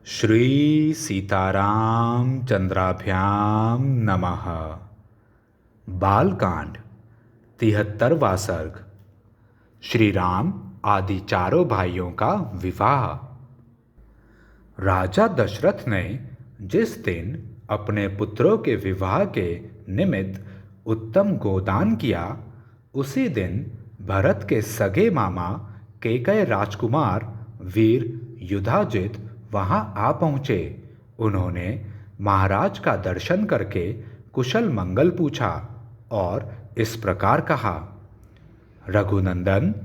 श्री सीताराम चंद्राभ्याम नमः। बालकांड 73वां सर्ग। श्री राम आदि चारों भाइयों का विवाह। राजा दशरथ ने जिस दिन अपने पुत्रों के विवाह के निमित्त उत्तम गोदान किया, उसी दिन भरत के सगे मामा कैकेय राजकुमार वीर युधाजित वहां आ पहुंचे। उन्होंने महाराज का दर्शन करके कुशल मंगल पूछा और इस प्रकार कहा। रघुनंदन,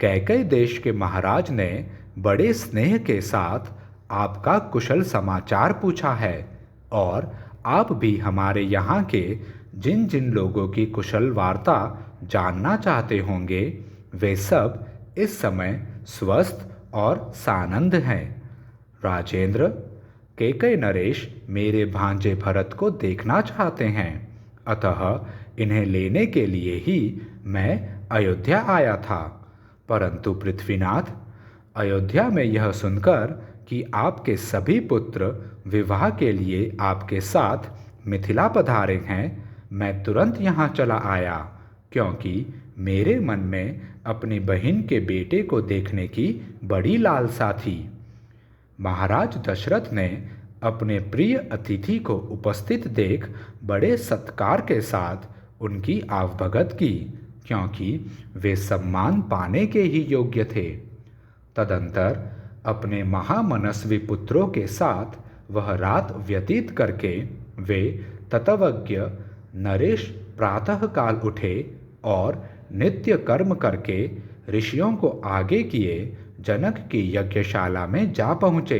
कैकेय देश के महाराज ने बड़े स्नेह के साथ आपका कुशल समाचार पूछा है और आप भी हमारे यहाँ के जिन जिन लोगों की कुशल वार्ता जानना चाहते होंगे, वे सब इस समय स्वस्थ और सानंद हैं। राजेंद्र, कैकेय नरेश मेरे भांजे भरत को देखना चाहते हैं, अतः इन्हें लेने के लिए ही मैं अयोध्या आया था। परंतु पृथ्वीनाथ, अयोध्या में यह सुनकर कि आपके सभी पुत्र विवाह के लिए आपके साथ मिथिला पधारे हैं, मैं तुरंत यहाँ चला आया, क्योंकि मेरे मन में अपनी बहन के बेटे को देखने की बड़ी लालसा थी। महाराज दशरथ ने अपने प्रिय अतिथि को उपस्थित देख बड़े सत्कार के साथ उनकी आवभगत की, क्योंकि वे सम्मान पाने के ही योग्य थे। तदंतर अपने महामनस्वी पुत्रों के साथ वह रात व्यतीत करके वे ततवज्ञ नरेश प्रातःकाल उठे और नित्य कर्म करके ऋषियों को आगे किए जनक की यज्ञशाला में जा पहुँचे।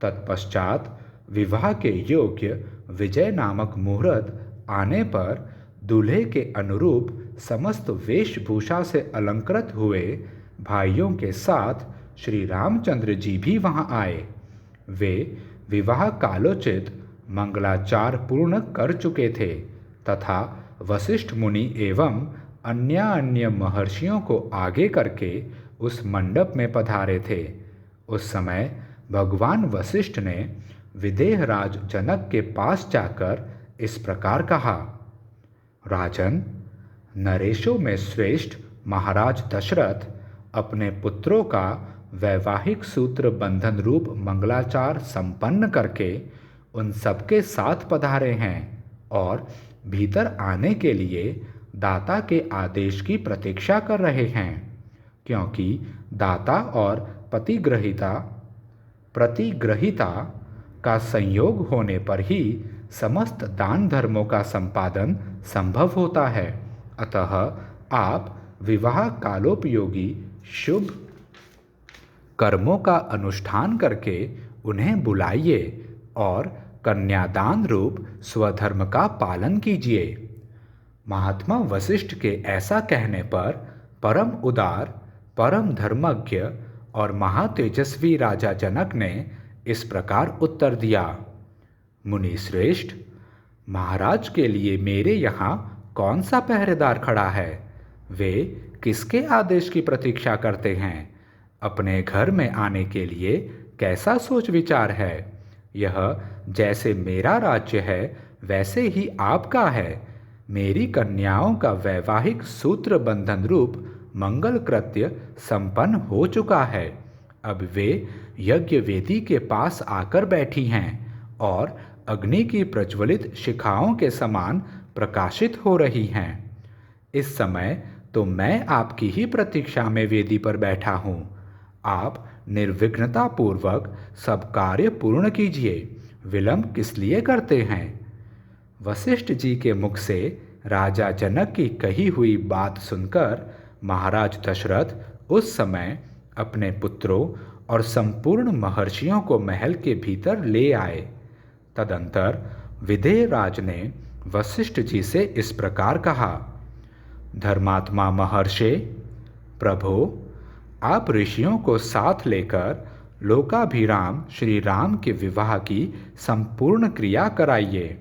तत्पश्चात विवाह के योग्य विजय नामक मुहूर्त आने पर दूल्हे के अनुरूप समस्त वेशभूषा से अलंकृत हुए भाइयों के साथ श्री रामचंद्र जी भी वहां आए। वे विवाह कालोचित मंगलाचार पूर्ण कर चुके थे तथा वशिष्ठ मुनि एवं अन्य महर्षियों को आगे करके उस मंडप में पधारे थे। उस समय भगवान वशिष्ठ ने विदेहराज जनक के पास जाकर इस प्रकार कहा। राजन, नरेशों में श्रेष्ठ महाराज दशरथ अपने पुत्रों का वैवाहिक सूत्र बंधन रूप मंगलाचार संपन्न करके उन सबके साथ पधारे हैं और भीतर आने के लिए दाता के आदेश की प्रतीक्षा कर रहे हैं, क्योंकि दाता और प्रतिग्रहिता का संयोग होने पर ही समस्त दान धर्मों का संपादन संभव होता है। अतः आप विवाह कालोपयोगी शुभ कर्मों का अनुष्ठान करके उन्हें बुलाइए और कन्यादान रूप स्वधर्म का पालन कीजिए। महात्मा वशिष्ठ के ऐसा कहने पर परम उदार, परम धर्मज्ञ और महातेजस्वी राजा जनक ने इस प्रकार उत्तर दिया। मुनि श्रेष्ठ, महाराज के लिए मेरे यहाँ कौन सा पहरेदार खड़ा है? वे किसके आदेश की प्रतीक्षा करते हैं? अपने घर में आने के लिए कैसा सोच विचार है? यह जैसे मेरा राज्य है वैसे ही आपका है। मेरी कन्याओं का वैवाहिक सूत्र बंधन रूप मंगल कृत्य संपन्न हो चुका है। अब वे यज्ञ वेदी के पास आकर बैठी हैं और अग्नि की प्रज्वलित शिखाओं के समान प्रकाशित हो रही हैं। इस समय तो मैं आपकी ही प्रतीक्षा में वेदी पर बैठा हूँ। आप निर्विघ्नता पूर्वक सब कार्य पूर्ण कीजिए, विलंब किस लिए करते हैं? वशिष्ठ जी के मुख से राजा जनक की कही हुई बात सुनकर महाराज दशरथ उस समय अपने पुत्रों और संपूर्ण महर्षियों को महल के भीतर ले आए। तदंतर विदेहराज ने वशिष्ठ जी से इस प्रकार कहा। धर्मात्मा महर्षि, प्रभो, आप ऋषियों को साथ लेकर लोकाभिराम श्री राम के विवाह की संपूर्ण क्रिया कराइए।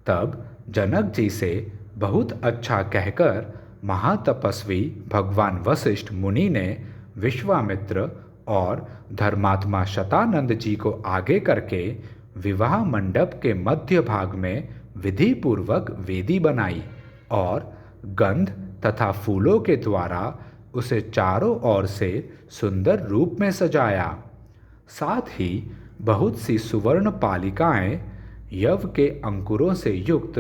तब जनक जी से बहुत अच्छा कहकर महातपस्वी भगवान वशिष्ठ मुनि ने विश्वामित्र और धर्मात्मा शतानंद जी को आगे करके विवाह मंडप के मध्य भाग में विधि पूर्वक वेदी बनाई और गंध तथा फूलों के द्वारा उसे चारों ओर से सुंदर रूप में सजाया। साथ ही बहुत सी सुवर्ण पालिकाएं, यव के अंकुरों से युक्त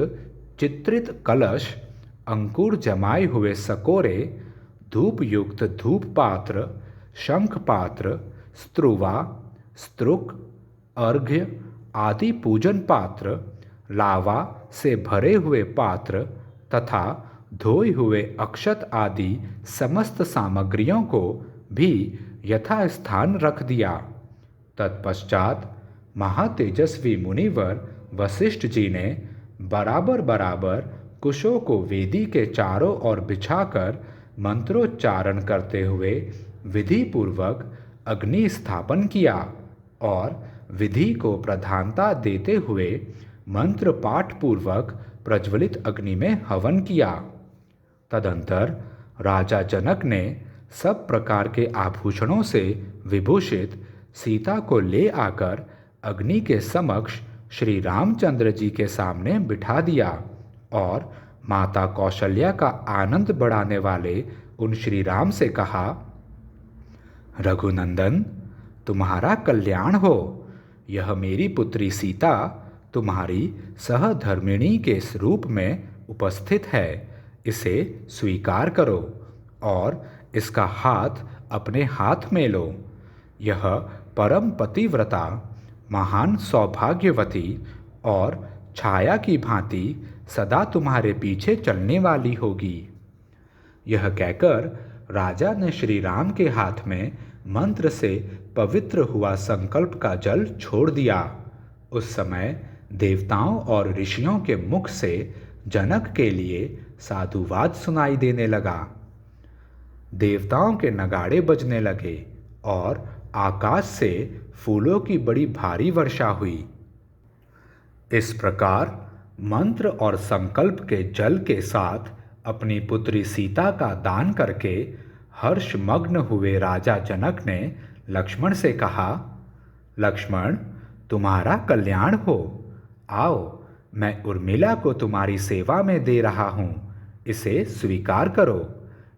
चित्रित कलश, अंकुर जमाए हुए सकोरे, धूप युक्त धूप पात्र, शंख पात्र, स्त्रुवा, स्तृक, अर्घ्य आदि पूजन पात्र, लावा से भरे हुए पात्र तथा धोए हुए अक्षत आदि समस्त सामग्रियों को भी यथास्थान रख दिया। तत्पश्चात महातेजस्वी मुनिवर वशिष्ठ जी ने बराबर बराबर कुशों को वेदी के चारों ओर बिछाकर मंत्रोच्चारण करते हुए विधि पूर्वक अग्नि स्थापन किया और विधि को प्रधानता देते हुए मंत्र पाठ पूर्वक प्रज्वलित अग्नि में हवन किया। तदंतर राजा जनक ने सब प्रकार के आभूषणों से विभूषित सीता को ले आकर अग्नि के समक्ष श्री रामचंद्र जी के सामने बिठा दिया और माता कौशल्या का आनंद बढ़ाने वाले उन श्री राम से कहा, रघुनंदन, तुम्हारा कल्याण हो। यह मेरी पुत्री सीता तुम्हारी सहधर्मिणी के रूप में उपस्थित है। इसे स्वीकार करो और इसका हाथ अपने हाथ में लो। यह परम पतिव्रता, महान सौभाग्यवती और छाया की भांति सदा तुम्हारे पीछे चलने वाली होगी। यह कहकर राजा ने श्री राम के हाथ में मंत्र से पवित्र हुआ संकल्प का जल छोड़ दिया। उस समय देवताओं और ऋषियों के मुख से जनक के लिए साधुवाद सुनाई देने लगा। देवताओं के नगाड़े बजने लगे और आकाश से फूलों की बड़ी भारी वर्षा हुई। इस प्रकार मंत्र और संकल्प के जल के साथ अपनी पुत्री सीता का दान करके हर्षमग्न हुए राजा जनक ने लक्ष्मण से कहा, लक्ष्मण, तुम्हारा कल्याण हो। आओ, मैं उर्मिला को तुम्हारी सेवा में दे रहा हूँ। इसे स्वीकार करो।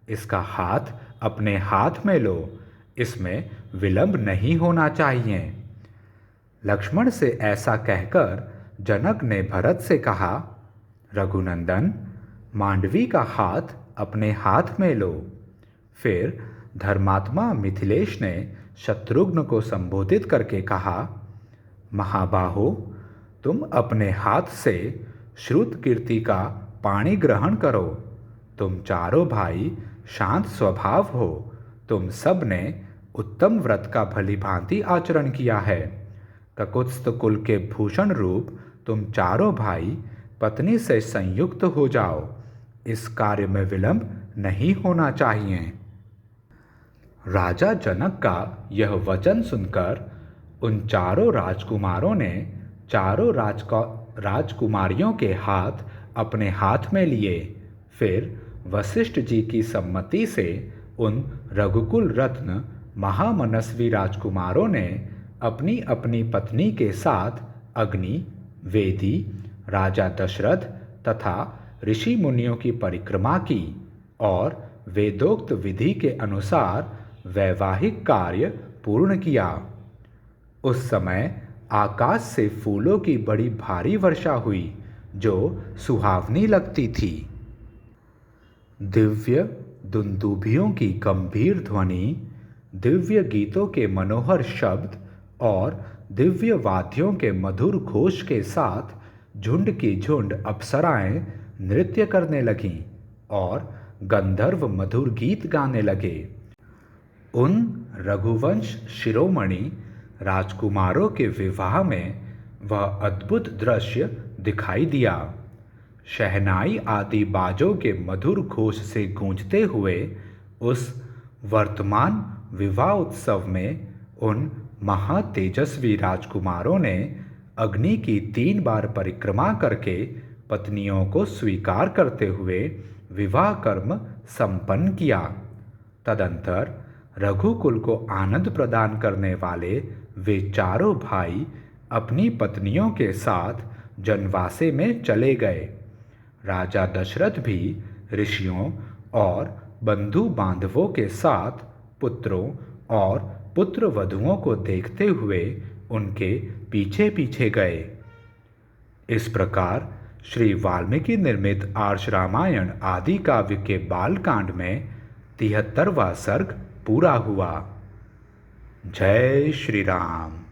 इसका हाथ अपने हाथ में लो। इसमें विलंब नहीं होना चाहिए। लक्ष्मण से ऐसा कहकर जनक ने भरत से कहा, रघुनंदन, मांडवी का हाथ अपने हाथ में लो। फिर धर्मात्मा मिथिलेश ने शत्रुघ्न को संबोधित करके कहा, महाबाहो, तुम अपने हाथ से श्रुत कीर्ति का पाणी ग्रहण करो। तुम चारों भाई शांत स्वभाव हो। तुम सब ने उत्तम व्रत का भली भांति आचरण किया है। ककुत्स्थ कुल के भूषण रूप तुम चारों भाई पत्नी से संयुक्त हो जाओ। इस कार्य में विलंब नहीं होना चाहिए। राजा जनक का यह वचन सुनकर उन चारों राजकुमारों ने चारों राजकुमारियों के हाथ अपने हाथ में लिए। फिर वशिष्ठ जी की सम्मति से उन रघुकुल रत्न महामनस्वी राजकुमारों ने अपनी अपनी पत्नी के साथ अग्नि, वेदी, राजा दशरथ तथा ऋषि मुनियों की परिक्रमा की और वेदोक्त विधि के अनुसार वैवाहिक कार्य पूर्ण किया। उस समय आकाश से फूलों की बड़ी भारी वर्षा हुई जो सुहावनी लगती थी। दिव्य दुंदुभियों की गंभीर ध्वनि, दिव्य गीतों के मनोहर शब्द और दिव्य वाद्यों के मधुर घोष के साथ झुंड की झुंड अप्सराएं नृत्य करने लगीं और गंधर्व मधुर गीत गाने लगे। उन रघुवंश शिरोमणि राजकुमारों के विवाह में वह अद्भुत दृश्य दिखाई दिया। शहनाई आदि बाजों के मधुर घोष से गूंजते हुए उस वर्तमान विवाह उत्सव में उन महातेजस्वी राजकुमारों ने अग्नि की 3 बार परिक्रमा करके पत्नियों को स्वीकार करते हुए विवाह कर्म संपन्न किया। तदंतर रघुकुल को आनंद प्रदान करने वाले वे चारों भाई अपनी पत्नियों के साथ जनवासे में चले गए। राजा दशरथ भी ऋषियों और बंधु बांधवों के साथ पुत्रों और पुत्र वधुओं को देखते हुए उनके पीछे पीछे गए। इस प्रकार श्री वाल्मीकि निर्मित आर्ष रामायण आदि काव्य के बालकांड में 73वां सर्ग पूरा हुआ। जय श्री राम।